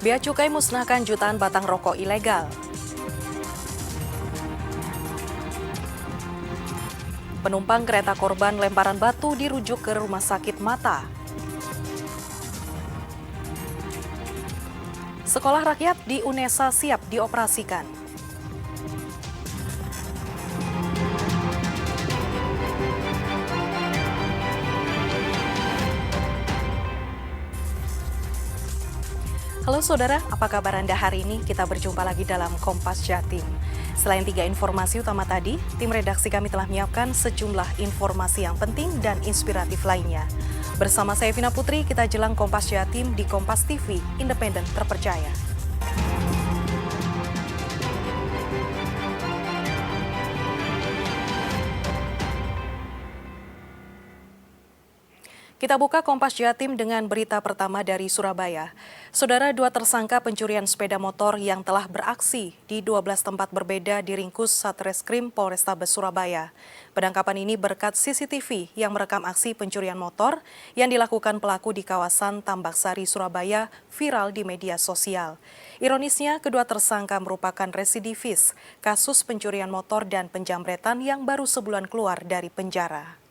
Bea Cukai musnahkan jutaan batang rokok ilegal. Penumpang kereta korban lemparan batu dirujuk ke rumah sakit mata. Sekolah rakyat di UNESA siap dioperasikan. Halo saudara, apa kabar Anda hari ini? Kita berjumpa lagi dalam Kompas Jatim. Selain 3 informasi utama tadi, tim redaksi kami telah menyiapkan sejumlah informasi yang penting dan inspiratif lainnya. Bersama saya Vina Putri, kita jelang Kompas Jatim di Kompas TV, independen terpercaya. Kita buka Kompas Jatim dengan berita pertama dari Surabaya. Saudara, 2 tersangka pencurian sepeda motor yang telah beraksi di 12 tempat berbeda diringkus Satreskrim Polrestabes Surabaya. Penangkapan ini berkat CCTV yang merekam aksi pencurian motor yang dilakukan pelaku di kawasan Tambak Sari, Surabaya viral di media sosial. Ironisnya, kedua tersangka merupakan residivis kasus pencurian motor dan penjamretan yang baru sebulan keluar dari penjara.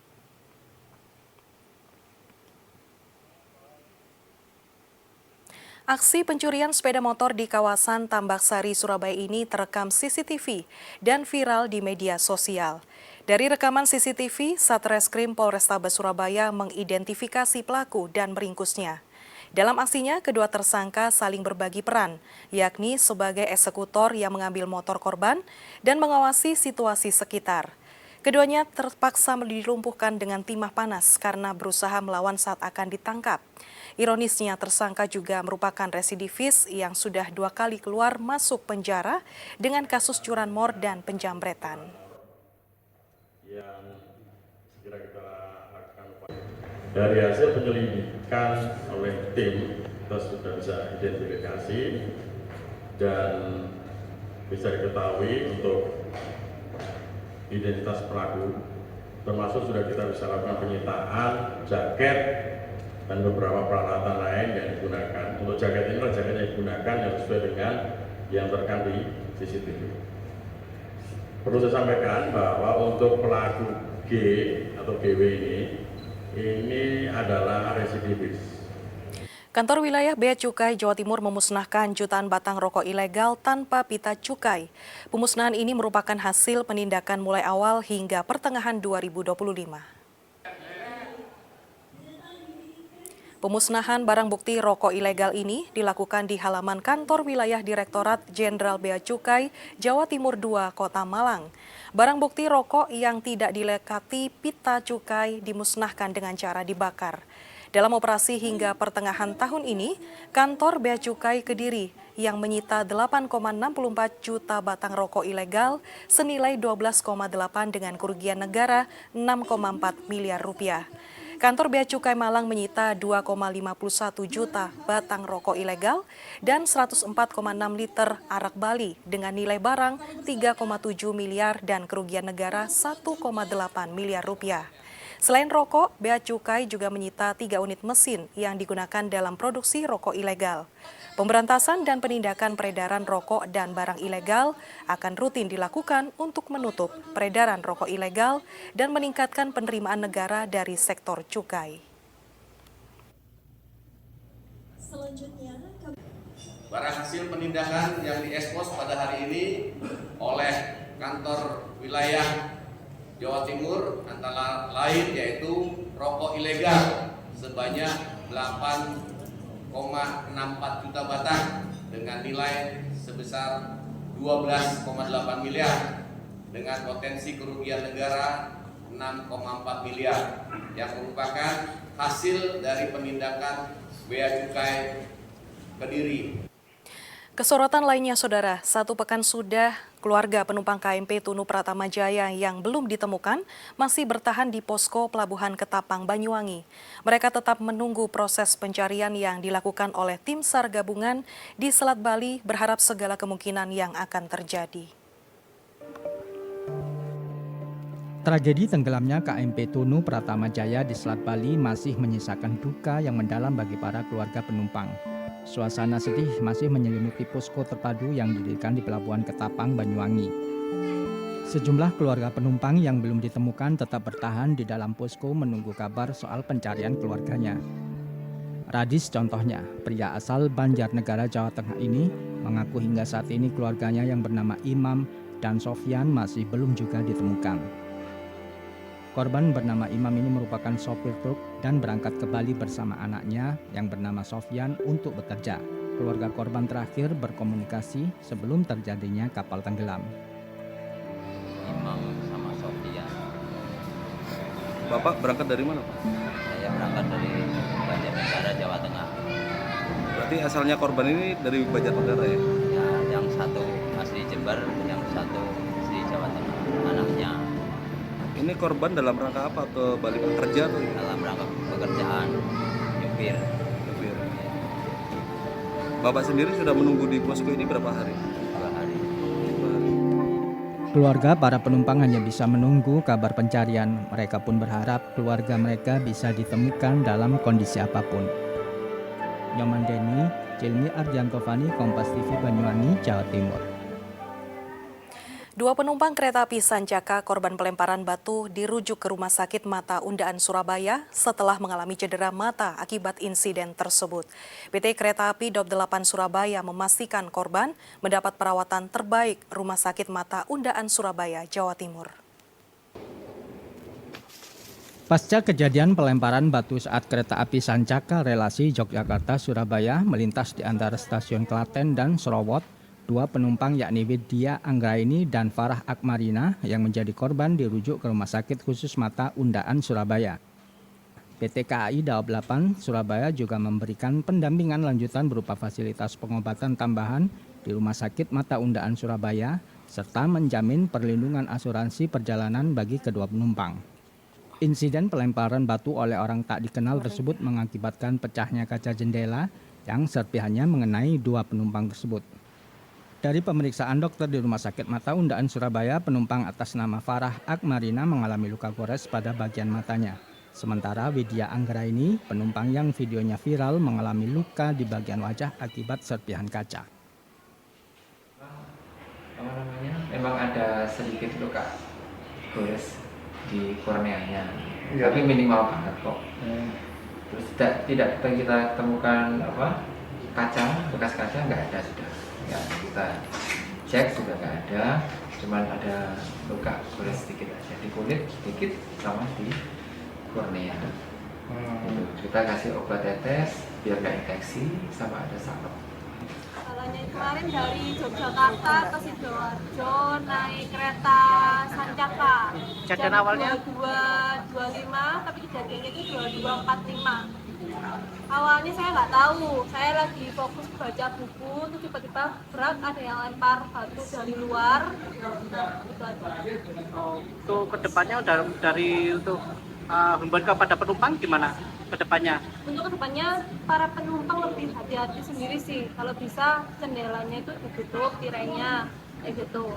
Aksi pencurian sepeda motor di kawasan Tambak Sari, Surabaya ini terekam CCTV dan viral di media sosial. Dari rekaman CCTV, Satreskrim Polrestabes Surabaya mengidentifikasi pelaku dan meringkusnya. Dalam aksinya, kedua tersangka saling berbagi peran, yakni sebagai eksekutor yang mengambil motor korban dan mengawasi situasi sekitar. Keduanya terpaksa dilumpuhkan dengan timah panas karena berusaha melawan saat akan ditangkap. Ironisnya, tersangka juga merupakan residivis yang sudah 2 kali keluar masuk penjara dengan kasus curanmor dan penjamretan. Dari hasil penyelidikan oleh tim, kita sudah bisa identifikasi dan bisa diketahui untuk identitas pelaku, termasuk sudah kita bisa lakukan penyitaan jaket dan beberapa peralatan lain yang digunakan. Untuk jaket ini adalah jaket yang digunakan yang sesuai dengan yang terekam di CCTV. Perlu saya sampaikan bahwa untuk pelaku G atau GW ini adalah residivis. Kantor Wilayah Bea Cukai Jawa Timur memusnahkan jutaan batang rokok ilegal tanpa pita cukai. Pemusnahan ini merupakan hasil penindakan mulai awal hingga pertengahan 2025. Pemusnahan barang bukti rokok ilegal ini dilakukan di halaman kantor wilayah Direktorat Jenderal Bea Cukai Jawa Timur II, Kota Malang. Barang bukti rokok yang tidak dilekati pita cukai dimusnahkan dengan cara dibakar. Dalam operasi hingga pertengahan tahun ini, kantor Bea Cukai Kediri yang menyita 8,64 juta batang rokok ilegal senilai 12,8 dengan kerugian negara 6,4 miliar rupiah. Kantor Bea Cukai Malang menyita 2,51 juta batang rokok ilegal dan 104,6 liter arak Bali dengan nilai barang 3,7 miliar dan kerugian negara 1,8 miliar rupiah. Selain rokok, Bea Cukai juga menyita 3 unit mesin yang digunakan dalam produksi rokok ilegal. Pemberantasan dan penindakan peredaran rokok dan barang ilegal akan rutin dilakukan untuk menutup peredaran rokok ilegal dan meningkatkan penerimaan negara dari sektor cukai. Barang hasil penindakan yang diekspos pada hari ini oleh kantor wilayah Jawa Timur antara lain yaitu rokok ilegal sebanyak 8,64 juta batang dengan nilai sebesar 12,8 miliar dengan potensi kerugian negara 6,4 miliar yang merupakan hasil dari penindakan Bea Cukai Kediri. Kesorotan lainnya, saudara, 1 pekan sudah keluarga penumpang KMP Tunu Pratama Jaya yang belum ditemukan masih bertahan di posko Pelabuhan Ketapang, Banyuwangi. Mereka tetap menunggu proses pencarian yang dilakukan oleh tim SAR gabungan di Selat Bali, berharap segala kemungkinan yang akan terjadi. Tragedi tenggelamnya KMP Tunu Pratama Jaya di Selat Bali masih menyisakan duka yang mendalam bagi para keluarga penumpang. Suasana sedih masih menyelimuti posko terpadu yang didirikan di Pelabuhan Ketapang, Banyuwangi. Sejumlah keluarga penumpang yang belum ditemukan tetap bertahan di dalam posko menunggu kabar soal pencarian keluarganya. Radis contohnya, pria asal Banjarnegara, Jawa Tengah ini mengaku hingga saat ini keluarganya yang bernama Imam dan Sofyan masih belum juga ditemukan. Korban bernama Imam ini merupakan sopir truk dan berangkat ke Bali bersama anaknya yang bernama Sofyan untuk bekerja. Keluarga korban terakhir berkomunikasi sebelum terjadinya kapal tenggelam. Imam sama Sofia. Bapak berangkat dari mana, Pak? Saya berangkat dari Banjarnegara, Jawa Tengah. Berarti asalnya korban ini dari Banjarnegara ya? Ya, yang satu asli Jember, yang satu asli Jawa Tengah. Anaknya Ini korban dalam rangka apa? Ke Bali Pak? Kerja atau dalam rangka pekerjaan nyupir. supir? Bapak sendiri sudah menunggu di posko ini berapa hari? 2 hari. Keluarga para penumpang hanya bisa menunggu kabar pencarian. Mereka pun berharap keluarga mereka bisa ditemukan dalam kondisi apapun. Nyoman Deni, Cilmi Ardiantovani, Kompas TV, Banyuwangi, Jawa Timur. 2 penumpang kereta api Sancaka korban pelemparan batu dirujuk ke Rumah Sakit Mata Undaan Surabaya setelah mengalami cedera mata akibat insiden tersebut. PT Kereta Api Daup 8 Surabaya memastikan korban mendapat perawatan terbaik Rumah Sakit Mata Undaan Surabaya, Jawa Timur. Pasca kejadian pelemparan batu saat kereta api Sancaka relasi Yogyakarta-Surabaya melintas di antara stasiun Klaten dan Sorowot, 2 penumpang yakni Widya Anggraini dan Farah Akmarina yang menjadi korban dirujuk ke Rumah Sakit Khusus Mata Undaan Surabaya. PT KAI Daup 8 Surabaya juga memberikan pendampingan lanjutan berupa fasilitas pengobatan tambahan di Rumah Sakit Mata Undaan Surabaya serta menjamin perlindungan asuransi perjalanan bagi kedua penumpang. Insiden pelemparan batu oleh orang tak dikenal tersebut mengakibatkan pecahnya kaca jendela yang serpihannya mengenai 2 penumpang tersebut. Dari pemeriksaan dokter di Rumah Sakit Mata Undaan Surabaya, penumpang atas nama Farah Akmarina mengalami luka gores pada bagian matanya. Sementara Widya Anggraini, penumpang yang videonya viral, mengalami luka di bagian wajah akibat serpihan kaca. Memang ada sedikit luka gores di korneanya, tapi minimal banget kok. Terus tidak kita temukan kaca, bekas kaca nggak ada sudah. Ya, kita cek juga nggak ada, cuman ada luka gores sedikit aja di kulit sedikit sama di kornea. Kita kasih obat tetes biar nggak infeksi, sama ada salep. Kemarin dari Yogyakarta ke Sidoarjo naik kereta Sancaka. Kejadian awalnya 22.25 tapi kejadiannya itu 22.45. Awalnya saya nggak tahu, saya lagi fokus baca buku, terus tiba-tiba berat ada yang lempar batu dari luar. untuk kedepannya dari untuk himbauan kepada penumpang gimana kedepannya? Untuk kedepannya para penumpang lebih hati-hati sendiri sih, kalau bisa jendelanya itu ditutup, tirainya kayak gitu.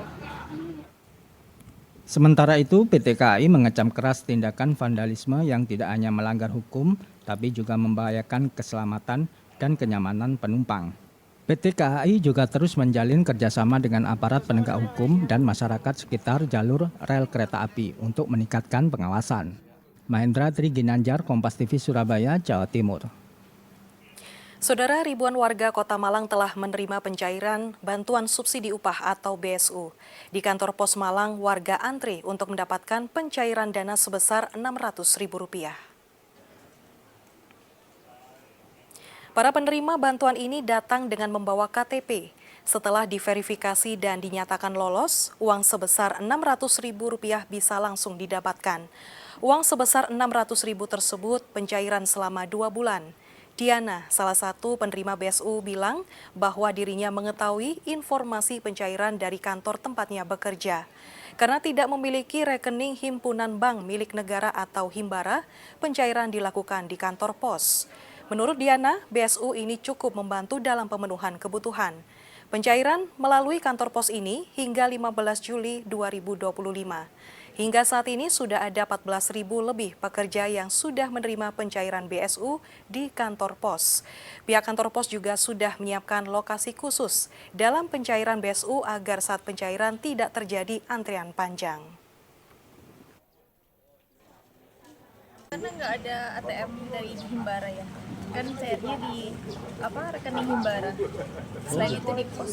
Sementara itu, PT KAI mengecam keras tindakan vandalisme yang tidak hanya melanggar hukum, tapi juga membahayakan keselamatan dan kenyamanan penumpang. PT KAI juga terus menjalin kerjasama dengan aparat penegak hukum dan masyarakat sekitar jalur rel kereta api untuk meningkatkan pengawasan. Mahendra Tri Ginanjar, Kompas TV Surabaya, Jawa Timur. Saudara, ribuan warga Kota Malang telah menerima pencairan bantuan subsidi upah atau BSU. Di kantor Pos Malang, warga antri untuk mendapatkan pencairan dana sebesar Rp600.000. Para penerima bantuan ini datang dengan membawa KTP. Setelah diverifikasi dan dinyatakan lolos, uang sebesar Rp600.000 bisa langsung didapatkan. Uang sebesar Rp600.000 tersebut pencairan selama 2 bulan. Diana, salah satu penerima BSU, bilang bahwa dirinya mengetahui informasi pencairan dari kantor tempatnya bekerja. Karena tidak memiliki rekening himpunan bank milik negara atau Himbara, pencairan dilakukan di kantor pos. Menurut Diana, BSU ini cukup membantu dalam pemenuhan kebutuhan. Pencairan melalui kantor pos ini hingga 15 Juli 2025. Hingga saat ini sudah ada 14.000 lebih pekerja yang sudah menerima pencairan BSU di kantor pos. Pihak kantor pos juga sudah menyiapkan lokasi khusus dalam pencairan BSU agar saat pencairan tidak terjadi antrian panjang. Karena nggak ada ATM dari Himbara ya, kan cairnya di rekening Himbara. Selain itu di pos.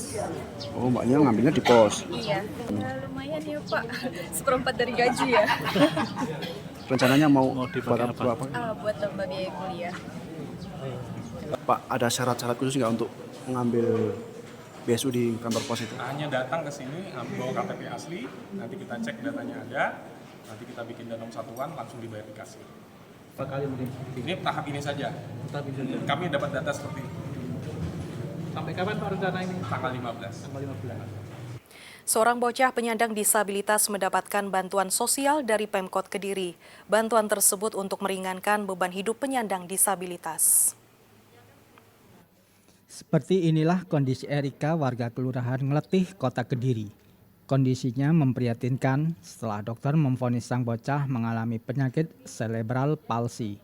Oh, mbaknya ngambilnya di pos. Iya, ya, lumayan ya Pak, seperempat dari gaji ya. Rencananya mau buat apa? Buat tambah biaya kuliah. Pak, ada syarat-syarat khusus nggak untuk mengambil BSU di kantor pos itu? Hanya datang ke sini, bawa KTP asli, nanti kita cek datanya ada, nanti kita bikin dalam satuan, langsung dibayar di kasir. Berapa kali mungkin? Ini tahap ini saja. Kami dapat data seperti ini. Sampai kapan Pak rencana ini? Tanggal 15. Tanggal 15. Seorang bocah penyandang disabilitas mendapatkan bantuan sosial dari Pemkot Kediri. Bantuan tersebut untuk meringankan beban hidup penyandang disabilitas. Seperti inilah kondisi Erika, warga Kelurahan Ngletih, Kota Kediri. Kondisinya memprihatinkan setelah dokter memvonis sang bocah mengalami penyakit cerebral palsy.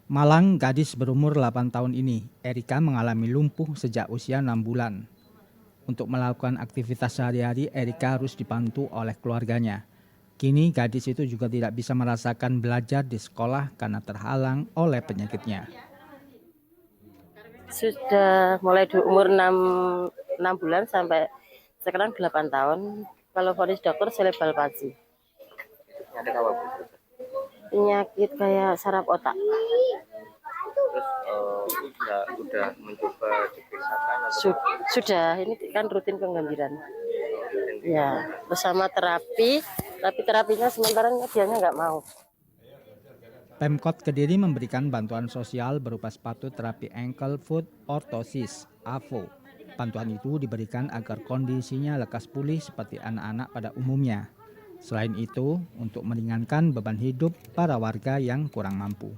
Malang, gadis berumur 8 tahun ini, Erika mengalami lumpuh sejak usia 6 bulan. Untuk melakukan aktivitas sehari-hari, Erika harus dibantu oleh keluarganya. Kini gadis itu juga tidak bisa merasakan belajar di sekolah karena terhalang oleh penyakitnya. Sudah mulai di umur 6 bulan sampai sekarang 8 tahun. Kalau vonis dokter cerebral palsy. Penyakit kayak saraf otak. Terus udah mencoba diperiksakan? Sudah, ini kan rutin penggambiran. Ya, bersama terapi, tapi terapinya sementara dianya nggak mau. Pemkot Kediri memberikan bantuan sosial berupa sepatu terapi ankle foot orthosis (AFO). Bantuan itu diberikan agar kondisinya lekas pulih seperti anak-anak pada umumnya. Selain itu, untuk meringankan beban hidup para warga yang kurang mampu.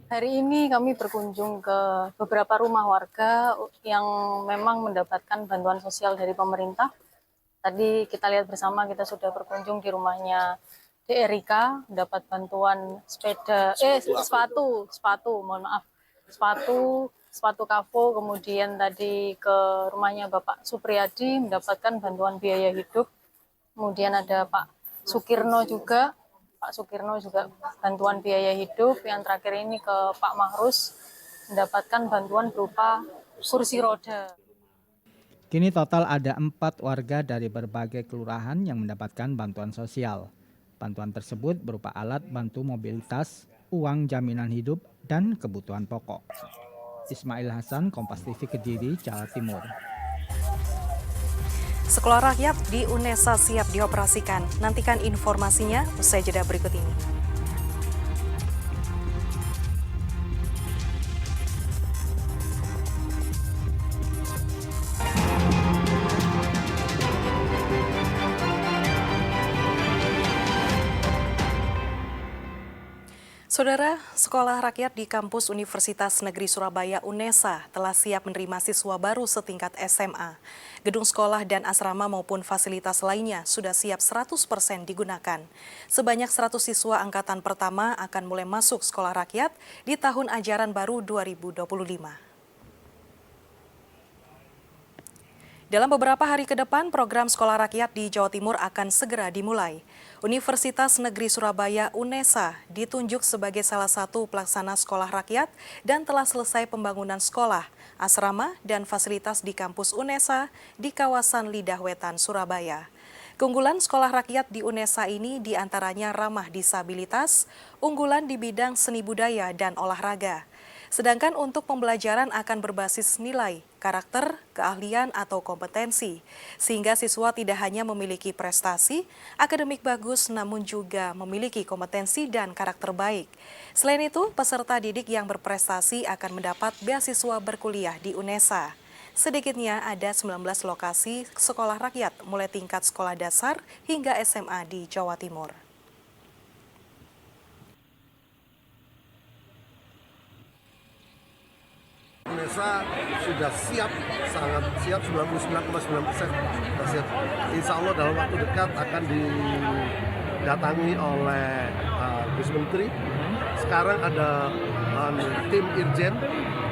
Hari ini kami berkunjung ke beberapa rumah warga yang memang mendapatkan bantuan sosial dari pemerintah. Tadi kita lihat bersama, kita sudah berkunjung di rumahnya Erika, dapat bantuan sepatu kafo, kemudian tadi ke rumahnya Bapak Supriyadi mendapatkan bantuan biaya hidup. Kemudian ada Pak Sukirno juga bantuan biaya hidup. Yang terakhir ini ke Pak Mahrus mendapatkan bantuan berupa kursi roda. Kini total ada 4 warga dari berbagai kelurahan yang mendapatkan bantuan sosial. Bantuan tersebut berupa alat bantu mobilitas, uang jaminan hidup, dan kebutuhan pokok. Ismail Hasan, Kompas TV Kediri, Jawa Timur. Sekolah rakyat di UNESA siap dioperasikan. Nantikan informasinya usai jeda berikut ini. Saudara, Sekolah Rakyat di Kampus Universitas Negeri Surabaya UNESA telah siap menerima siswa baru setingkat SMA. Gedung sekolah dan asrama maupun fasilitas lainnya sudah siap 100% digunakan. Sebanyak 100 siswa angkatan pertama akan mulai masuk Sekolah Rakyat di tahun ajaran baru 2025. Dalam beberapa hari ke depan, program Sekolah Rakyat di Jawa Timur akan segera dimulai. Universitas Negeri Surabaya UNESA ditunjuk sebagai salah satu pelaksana sekolah rakyat dan telah selesai pembangunan sekolah, asrama, dan fasilitas di kampus UNESA di kawasan Lidah Wetan, Surabaya. Keunggulan sekolah rakyat di UNESA ini diantaranya ramah disabilitas, unggulan di bidang seni budaya dan olahraga. Sedangkan untuk pembelajaran akan berbasis nilai, karakter, keahlian, atau kompetensi. Sehingga siswa tidak hanya memiliki prestasi akademik bagus, namun juga memiliki kompetensi dan karakter baik. Selain itu, peserta didik yang berprestasi akan mendapat beasiswa berkuliah di UNESA. Sedikitnya ada 19 lokasi sekolah rakyat mulai tingkat sekolah dasar hingga SMA di Jawa Timur. desa sudah siap, sangat siap, 99,9% sudah siap. Insya Allah dalam waktu dekat akan didatangi oleh Gus Menteri. Sekarang ada tim Irjen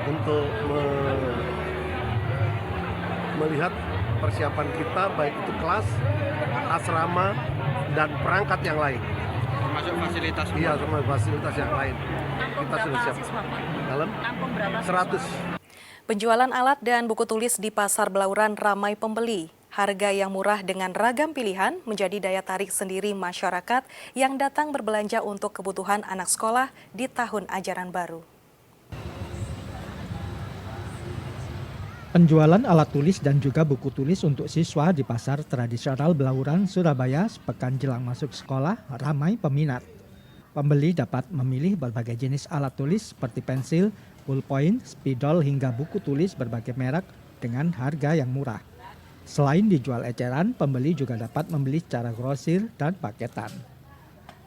untuk melihat persiapan kita, baik itu kelas, asrama, dan perangkat yang lain. Termasuk fasilitas? Iya, sama fasilitas yang lain. Kita sudah siap. Dalam 100. Penjualan alat dan buku tulis di Pasar Blauran ramai pembeli. Harga yang murah dengan ragam pilihan menjadi daya tarik sendiri masyarakat yang datang berbelanja untuk kebutuhan anak sekolah di tahun ajaran baru. Penjualan alat tulis dan juga buku tulis untuk siswa di Pasar Tradisional Blauran, Surabaya sepekan jelang masuk sekolah ramai peminat. Pembeli dapat memilih berbagai jenis alat tulis seperti pensil, ballpoint, spidol hingga buku tulis berbagai merek dengan harga yang murah. Selain dijual eceran, pembeli juga dapat membeli secara grosir dan paketan.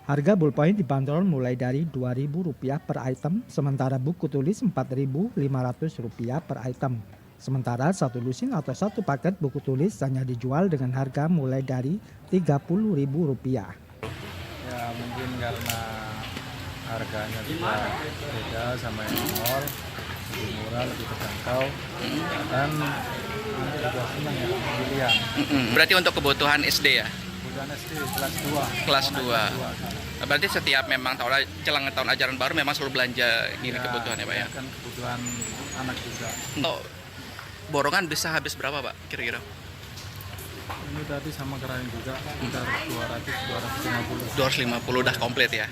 Harga ballpoint dibanderol mulai dari Rp2.000 per item, sementara buku tulis Rp4.500 per item. Sementara satu lusin atau satu paket buku tulis hanya dijual dengan harga mulai dari Rp30.000. Ya mungkin karena harganya juga beda sama yang mall, lebih murah, lebih terjangkau, dan juga senang ya pilihan. Berarti untuk kebutuhan SD ya? Kebutuhan SD kelas 2. Kelas 2. Berarti setiap memang jelang tahun ajaran baru memang selalu belanja gini kebutuhan ya Pak ya? Kan kebutuhan anak juga. Untuk borongan bisa habis berapa Pak kira-kira? Ini tadi sama keren juga, sekitar 200-250. 250 udah komplit ya?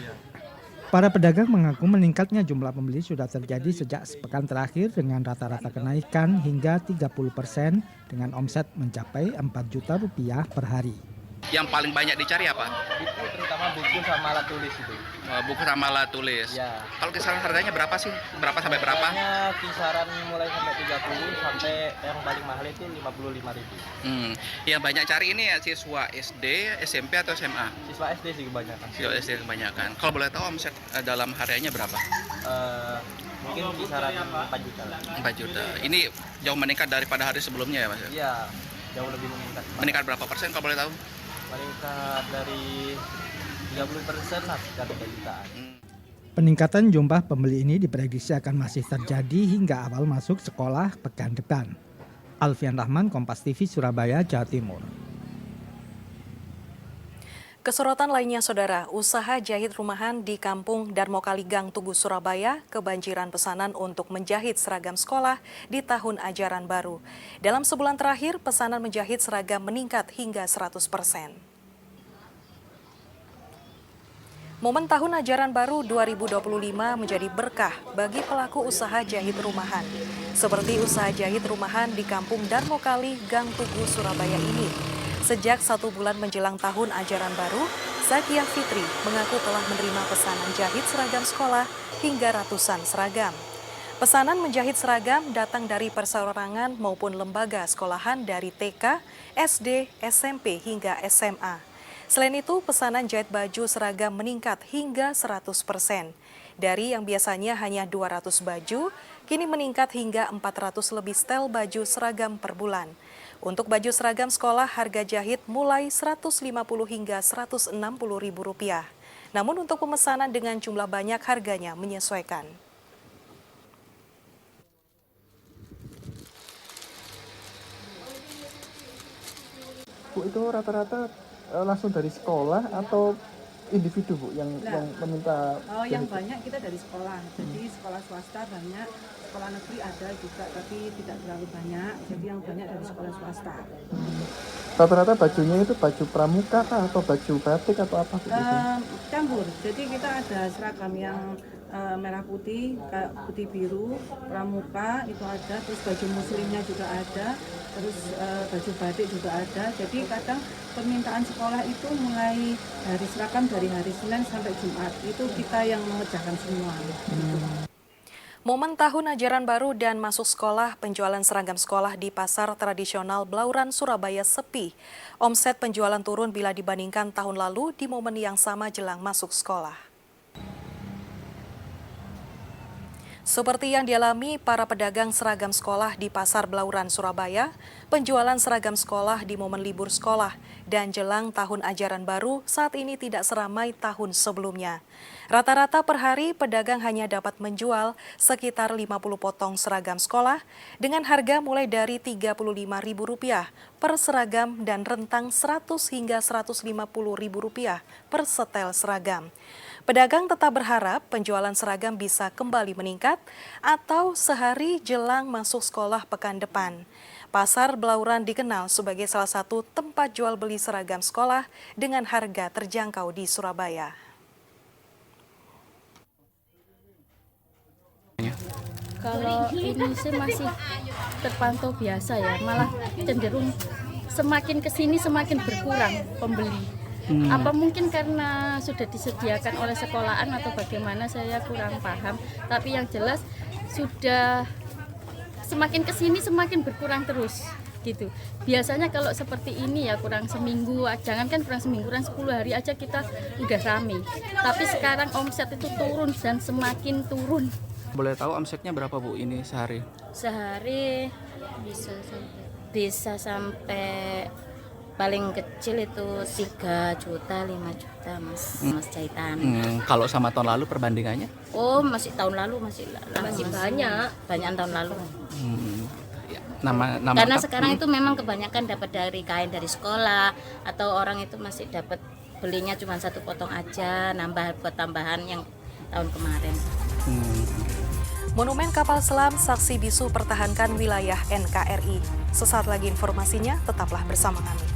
Para pedagang mengaku meningkatnya jumlah pembeli sudah terjadi sejak sepekan terakhir dengan rata-rata kenaikan hingga 30% dengan omset mencapai Rp4 juta per hari. Yang paling banyak dicari apa? Itu terutama buku sama alat tulis itu. Buku sama alat tulis. Ya. Kalau kisaran harganya berapa sih? Berapa sampai berapa? Harganya kisaran mulai sampai 30 sampai yang paling mahal itu 55.000. Yang banyak cari ini ya siswa SD, SMP atau SMA? Siswa SD sih kebanyakan. Siswa SD kebanyakan. Kalau boleh tahu omset dalam hariannya berapa? Mungkin kisaran 4 juta. 4 juta. Ini jauh meningkat daripada hari sebelumnya ya Mas? Iya, jauh lebih meningkat. Meningkat berapa persen kalau boleh tahu? Meningkat dari 30% lah, sekitar 3 jutaan. Peningkatan jumlah pembeli ini diprediksi akan masih terjadi hingga awal masuk sekolah pekan depan. Alfian Rahman, Kompas TV, Surabaya, Jawa Timur. Kesorotan lainnya, Saudara, usaha jahit rumahan di Kampung Darmokali Gang Tugu, Surabaya kebanjiran pesanan untuk menjahit seragam sekolah di tahun ajaran baru. Dalam sebulan terakhir, pesanan menjahit seragam meningkat hingga 100%. Momen tahun ajaran baru 2025 menjadi berkah bagi pelaku usaha jahit rumahan. Seperti usaha jahit rumahan di Kampung Darmokali Gang Tugu, Surabaya ini. Sejak 1 bulan menjelang tahun ajaran baru, Zakiah Fitri mengaku telah menerima pesanan jahit seragam sekolah hingga ratusan seragam. Pesanan menjahit seragam datang dari perseorangan maupun lembaga sekolahan dari TK, SD, SMP hingga SMA. Selain itu, pesanan jahit baju seragam meningkat hingga 100%. Dari yang biasanya hanya 200 baju, kini meningkat hingga 400 lebih setel baju seragam per bulan. Untuk baju seragam sekolah, harga jahit mulai Rp150 hingga Rp160.000. Namun untuk pemesanan dengan jumlah banyak, harganya menyesuaikan. Bu, itu rata-rata langsung dari sekolah atau individu Bu yang meminta? Oh, yang banyak kita dari sekolah. Jadi sekolah swasta banyak, sekolah negeri ada juga tapi tidak terlalu banyak. Jadi yang banyak dari sekolah swasta. Rata-rata bajunya itu baju pramuka kah atau baju batik atau apa Bu? Campur. Jadi kita ada seragam yang merah putih, putih biru, pramuka itu ada, terus baju muslimnya juga ada, terus baju batik juga ada. Jadi kadang permintaan sekolah itu mulai dari seragam dari hari Senin sampai Jumat, itu kita yang mengerjakan semua. Momen tahun ajaran baru dan masuk sekolah, penjualan seragam sekolah di Pasar Tradisional Blauran, Surabaya sepi. Omset penjualan turun bila dibandingkan tahun lalu di momen yang sama jelang masuk sekolah. Seperti yang dialami para pedagang seragam sekolah di Pasar Blauran, Surabaya, penjualan seragam sekolah di momen libur sekolah dan jelang tahun ajaran baru saat ini tidak seramai tahun sebelumnya. Rata-rata per hari pedagang hanya dapat menjual sekitar 50 potong seragam sekolah dengan harga mulai dari Rp35.000 per seragam dan rentang Rp100 hingga Rp150.000 per setel seragam. Pedagang tetap berharap penjualan seragam bisa kembali meningkat atau sehari jelang masuk sekolah pekan depan. Pasar Blauran dikenal sebagai salah satu tempat jual beli seragam sekolah dengan harga terjangkau di Surabaya. Kalau ini sih masih terpantau biasa ya, malah cenderung semakin kesini semakin berkurang pembeli. Apa mungkin karena sudah disediakan oleh sekolahan atau bagaimana, saya kurang paham. Tapi yang jelas sudah semakin kesini semakin berkurang terus gitu. Biasanya kalau seperti ini ya kurang seminggu, jangankan kurang seminggu, kurang 10 hari aja kita udah rame. Tapi sekarang omset itu turun dan semakin turun. Boleh tahu omsetnya berapa Bu ini sehari? Sehari bisa sampai paling kecil itu 3 juta, 5 juta mas jahitan. Kalau sama tahun lalu perbandingannya? Oh masih tahun lalu masih banyak tahun lalu. Karena sekarang itu memang kebanyakan dapat dari kain dari sekolah atau orang itu masih dapat belinya cuma 1 potong aja, nambah buat tambahan yang tahun kemarin. Monumen kapal selam Saksi Bisu pertahankan wilayah NKRI. Sesaat lagi informasinya, tetaplah bersama kami.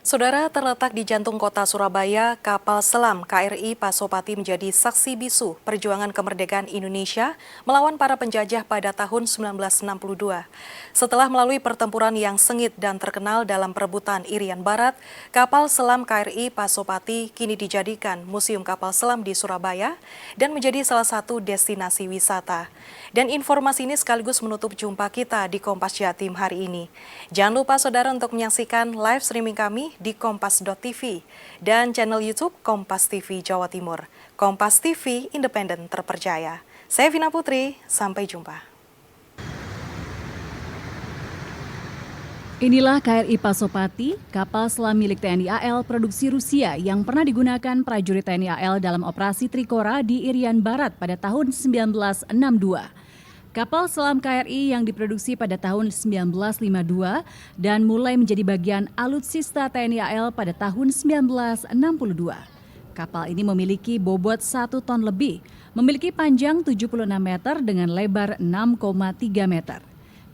Saudara, terletak di jantung kota Surabaya, kapal selam KRI Pasopati menjadi saksi bisu perjuangan kemerdekaan Indonesia melawan para penjajah pada tahun 1962. Setelah melalui pertempuran yang sengit dan terkenal dalam perebutan Irian Barat, kapal selam KRI Pasopati kini dijadikan Museum Kapal Selam di Surabaya dan menjadi salah satu destinasi wisata. Dan informasi ini sekaligus menutup jumpa kita di Kompas Jatim hari ini. Jangan lupa saudara untuk menyaksikan live streaming kami di kompas.tv dan channel YouTube Kompas TV Jawa Timur. Kompas TV independen terpercaya. Saya Vina Putri, sampai jumpa. Inilah KRI Pasopati, kapal selam milik TNI AL produksi Rusia yang pernah digunakan prajurit TNI AL dalam operasi Trikora di Irian Barat pada tahun 1962. Kapal selam KRI yang diproduksi pada tahun 1952 dan mulai menjadi bagian alutsista TNI AL pada tahun 1962. Kapal ini memiliki bobot 1 ton lebih, memiliki panjang 76 meter dengan lebar 6,3 meter.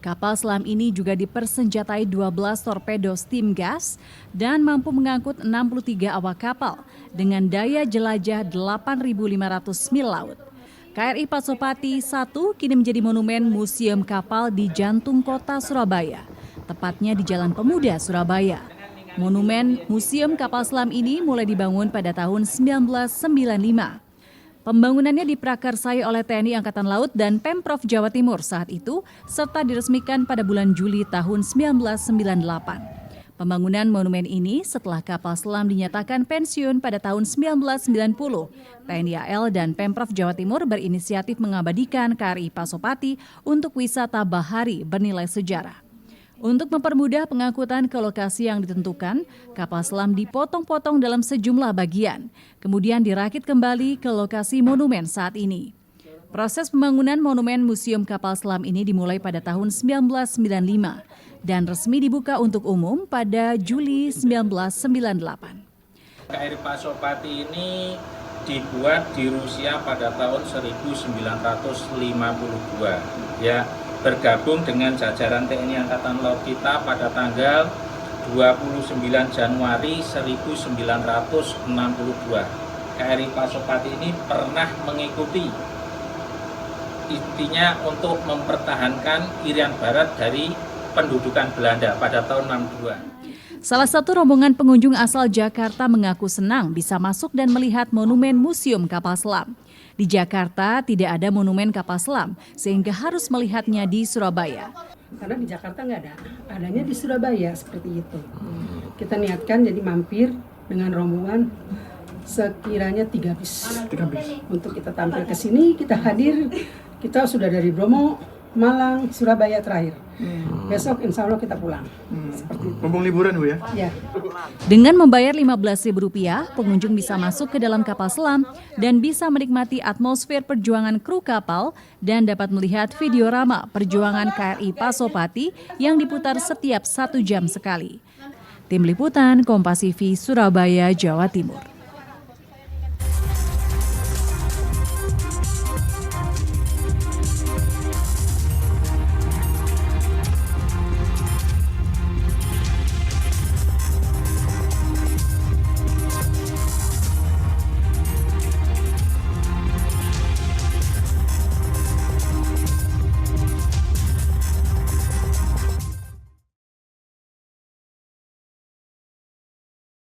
Kapal selam ini juga dipersenjatai 12 torpedo steam gas dan mampu mengangkut 63 awak kapal dengan daya jelajah 8.500 mil laut. KRI Pasopati 1 kini menjadi monumen museum kapal di jantung kota Surabaya, tepatnya di Jalan Pemuda, Surabaya. Monumen museum kapal selam ini mulai dibangun pada tahun 1995. Pembangunannya diprakarsai oleh TNI Angkatan Laut dan Pemprov Jawa Timur saat itu, serta diresmikan pada bulan Juli tahun 1998. Pembangunan monumen ini setelah kapal selam dinyatakan pensiun pada tahun 1990. TNI AL dan Pemprov Jawa Timur berinisiatif mengabadikan KRI Pasopati untuk wisata bahari bernilai sejarah. Untuk mempermudah pengangkutan ke lokasi yang ditentukan, kapal selam dipotong-potong dalam sejumlah bagian, kemudian dirakit kembali ke lokasi monumen saat ini. Proses pembangunan monumen Museum Kapal Selam ini dimulai pada tahun 1995 dan resmi dibuka untuk umum pada Juli 1998. KRI Pasopati ini dibuat di Rusia pada tahun 1952, ya, bergabung dengan jajaran TNI Angkatan Laut kita pada tanggal 29 Januari 1962. KRI Pasopati ini pernah mengikuti intinya untuk mempertahankan Irian Barat dari pendudukan Belanda pada tahun 62. Salah satu rombongan pengunjung asal Jakarta mengaku senang bisa masuk dan melihat monumen Museum Kapal Selam. Di Jakarta tidak ada monumen kapal selam, sehingga harus melihatnya di Surabaya. Karena di Jakarta nggak ada, adanya di Surabaya seperti itu. Kita niatkan jadi mampir dengan rombongan sekiranya 3 bis. Untuk kita tampil ke sini, kita hadir, kita sudah dari Bromo, Malang, Surabaya terakhir. Besok insya Allah kita pulang. Seperti itu. Mumpung liburan Bu ya? Ya. Dengan membayar Rp15.000, pengunjung bisa masuk ke dalam kapal selam dan bisa menikmati atmosfer perjuangan kru kapal dan dapat melihat videorama perjuangan KRI Pasopati yang diputar setiap 1 jam sekali. Tim Liputan Kompas TV, Surabaya, Jawa Timur.